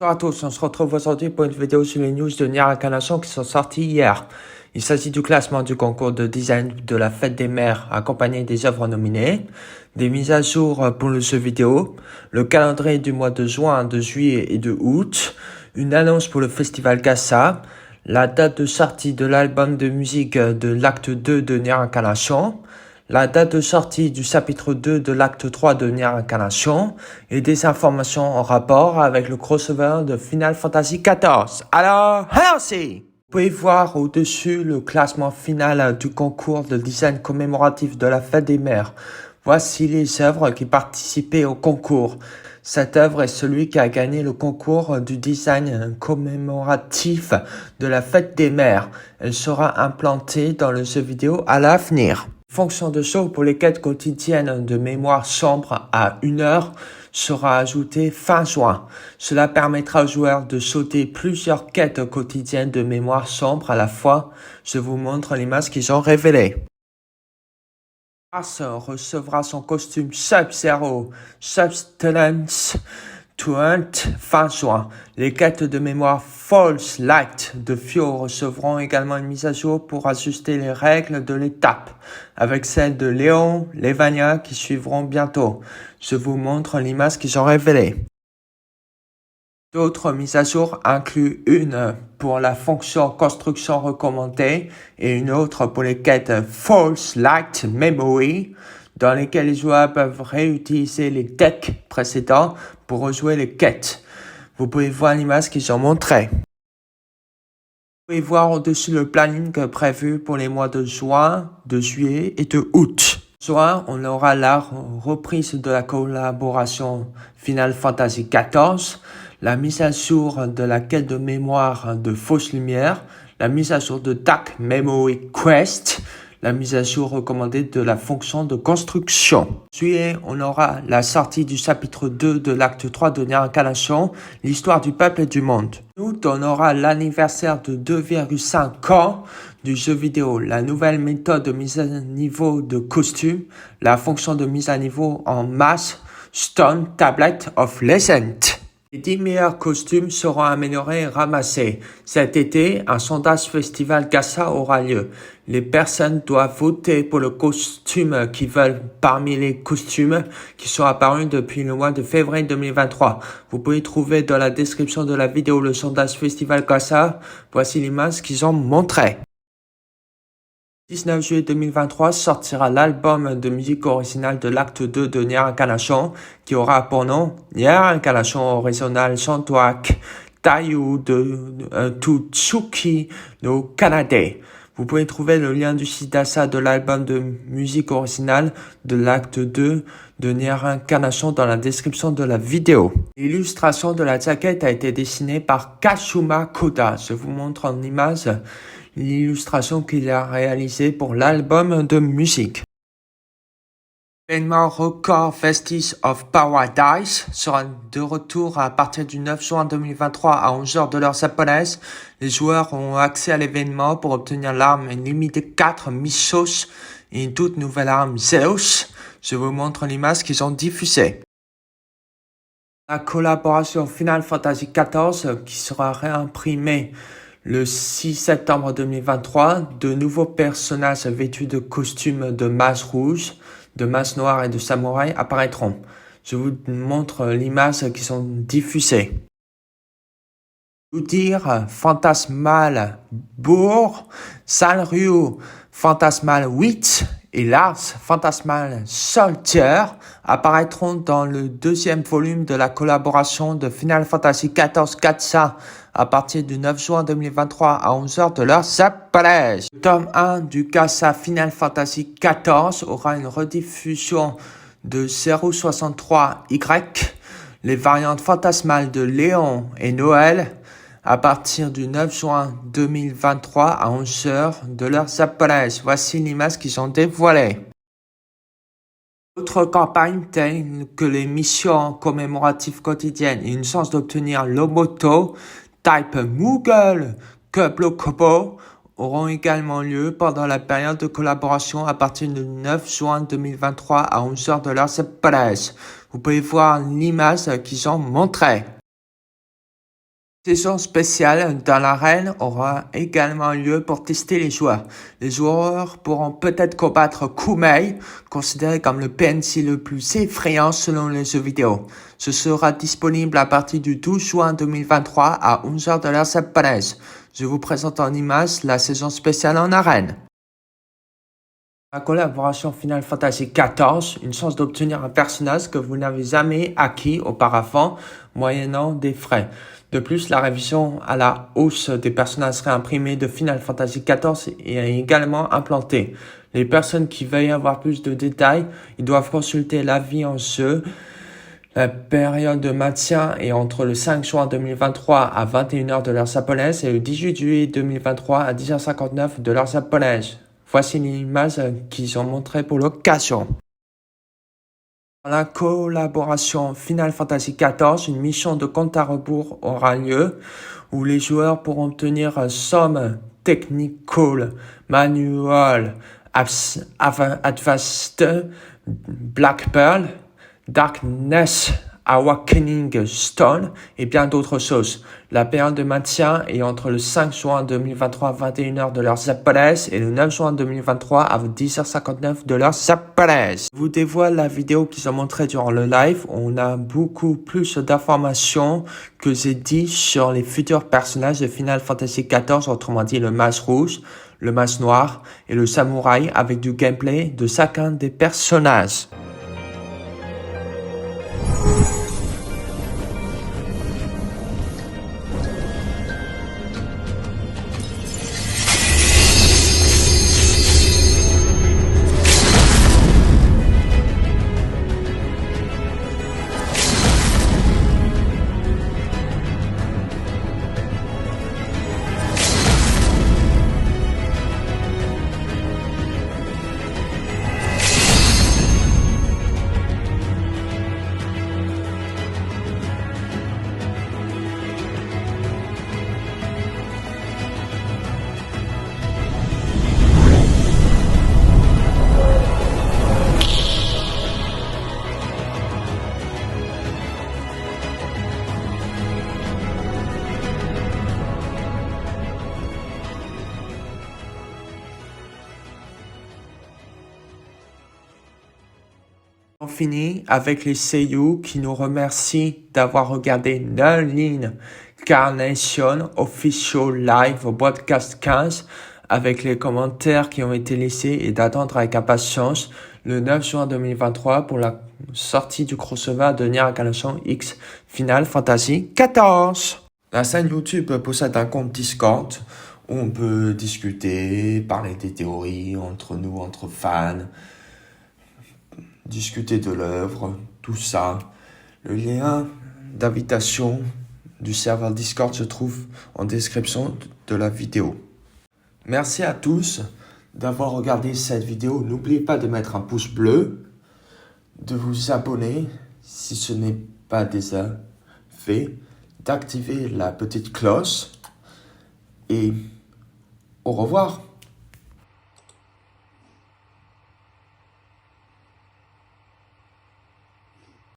Bonjour à tous, on se retrouve aujourd'hui pour une vidéo sur les news de Nier Incarnation qui sont sorties hier. Il s'agit du classement du concours de design de la Fête des Mères accompagné des œuvres nominées, des mises à jour pour le jeu vidéo, le calendrier du mois de juin, de juillet et de août, une annonce pour le festival Gassa, la date de sortie de l'album de musique de l'acte 2 de Nier Incarnation, la date de sortie du chapitre 2 de l'acte 3 de Nier Incarnation et des informations en rapport avec le crossover de Final Fantasy XIV. Alors, allons-y! Vous pouvez voir au-dessus le classement final du concours de design commémoratif de la Fête des Mères. Voici les œuvres qui participaient au concours. Cette œuvre est celui qui a gagné le concours du design commémoratif de la Fête des Mères. Elle sera implantée dans le jeu vidéo à l'avenir. Fonction de show pour les quêtes quotidiennes de mémoire sombre à 1 heure sera ajoutée fin juin. Cela permettra aux joueurs de sauter plusieurs quêtes quotidiennes de mémoire sombre à la fois. Je vous montre l'image qu'ils ont révélée. Mars recevra son costume Sub-Zero Substance to Hunt fin juin. Les quêtes de mémoire False Light de Fio recevront également une mise à jour pour ajuster les règles de l'étape, avec celles de Léon, Levania qui suivront bientôt. Je vous montre l'image qu'ils ont révélée. D'autres mises à jour incluent une pour la fonction construction recommandée et une autre pour les quêtes False Light Memory, dans lesquelles les joueurs peuvent réutiliser les decks précédents pour rejouer les quêtes. Vous pouvez voir l'image qu'ils ont montrée. Vous pouvez voir au-dessus le planning prévu pour les mois de juin, de juillet et de août. En juin, on aura la reprise de la collaboration Final Fantasy XIV, la mise à jour de la quête de mémoire de Fausse Lumière, la mise à jour de Dark Memory Quest, la mise à jour recommandée de la fonction de construction. En juillet, on aura la sortie du chapitre 2 de l'acte 3 de Nier Incarnation, l'histoire du peuple et du monde. En août, on aura l'anniversaire de 2,5 ans du jeu vidéo, la nouvelle méthode de mise à niveau de costume, la fonction de mise à niveau en masse, Stone Tablet of Legend. Les 10 meilleurs costumes seront améliorés et ramassés. Cet été, un sondage festival Gassa aura lieu. Les personnes doivent voter pour le costume qu'ils veulent parmi les costumes qui sont apparus depuis le mois de février 2023. Vous pouvez trouver dans la description de la vidéo le sondage festival Gassa. Voici l'image qu'ils ont montré. 19 juillet 2023 sortira l'album de musique originale de l'acte 2 de Nier Incarnation qui aura pour nom Nier Incarnation Original Soundtrack Taiyu de Tutsuki no Kanade. Vous pouvez trouver le lien du site d'achat de l'album de musique originale de l'acte 2 de Nier Incarnation dans la description de la vidéo. L'illustration de la jaquette a été dessinée par Kashuma Koda. Je vous montre en image l'illustration qu'il a réalisée pour l'album de musique. L'événement record Vestiges of Paradise sera de retour à partir du 9 juin 2023 à 11h de l'heure japonaise. Les joueurs ont accès à l'événement pour obtenir l'arme limitée 4 Missos et une toute nouvelle arme Zeus. Je vous montre l'image qu'ils ont diffusée. La collaboration Final Fantasy XIV qui sera réimprimée le 6 septembre 2023, de nouveaux personnages vêtus de costumes de masse rouge, de masse noire et de samouraï apparaîtront. Je vous montre l'image qui sont diffusées. Udyr, Fantasmal Bourg, Salryu, Fantasmal 8 et Lars, Fantasmal Soldier apparaîtront dans le deuxième volume de la collaboration de Final Fantasy XIV Gassa à partir du 9 juin 2023 à 11h de l'heure japonaise. Le tome 1 du Gassa Final Fantasy XIV aura une rediffusion de 063Y, les variantes fantasmales de Léon et Noël, à partir du 9 juin 2023 à 11h de l'heure japonaise. Voici l'image qu'ils ont dévoilée. D'autres campagnes telles que les missions commémoratives quotidiennes et une chance d'obtenir l'Omoto, Type Moogle, Kobo auront également lieu pendant la période de collaboration à partir du 9 juin 2023 à 11h de l'heure japonaise. Vous pouvez voir l'image qu'ils ont montrée. Saison spéciale dans l'arène aura également lieu pour tester les joueurs. Les joueurs pourront peut-être combattre Kumei, considéré comme le PNC le plus effrayant selon les jeux vidéo. Ce sera disponible à partir du 12 juin 2023 à 11h de l'heure japonaise. Je vous présente en images la saison spéciale en arène. La collaboration Final Fantasy XIV, une chance d'obtenir un personnage que vous n'avez jamais acquis auparavant, moyennant des frais. De plus, la révision à la hausse des personnages réimprimés de Final Fantasy XIV est également implantée. Les personnes qui veuillent avoir plus de détails, ils doivent consulter l'avis en jeu. La période de maintien est entre le 5 juin 2023 à 21h de l'heure japonaise et le 18 juillet 2023 à 10h59 de l'heure japonaise. Voici l'image qu'ils ont montrée pour l'occasion. Dans la collaboration Final Fantasy XIV, une mission de compte à rebours aura lieu où les joueurs pourront obtenir some technical manual advanced Black Pearl, Darkness Awakening Stone et bien d'autres choses. La période de maintien est entre le 5 juin 2023 à 21h de l'heure japonaise et le 9 juin 2023 à 10h59 de l'heure japonaise. Je vous dévoile la vidéo qu'ils ont montrée durant le live. On a beaucoup plus d'informations que j'ai dit sur les futurs personnages de Final Fantasy XIV, autrement dit le masque rouge, le masque noir et le samouraï avec du gameplay de chacun des personnages. On finit avec les seiyuu qui nous remercient d'avoir regardé Nurline Carnation Official Live Podcast 15 avec les commentaires qui ont été laissés et d'attendre avec impatience le 9 juin 2023 pour la sortie du crossover de Nier Incarnation X Final Fantasy XIV. La chaîne YouTube possède un compte Discord où on peut discuter, parler des théories entre nous, entre fans, discuter de l'œuvre, tout ça. Le lien d'invitation du serveur Discord se trouve en description de la vidéo. Merci à tous d'avoir regardé cette vidéo. N'oubliez pas de mettre un pouce bleu, de vous abonner si ce n'est pas déjà fait, d'activer la petite cloche et au revoir.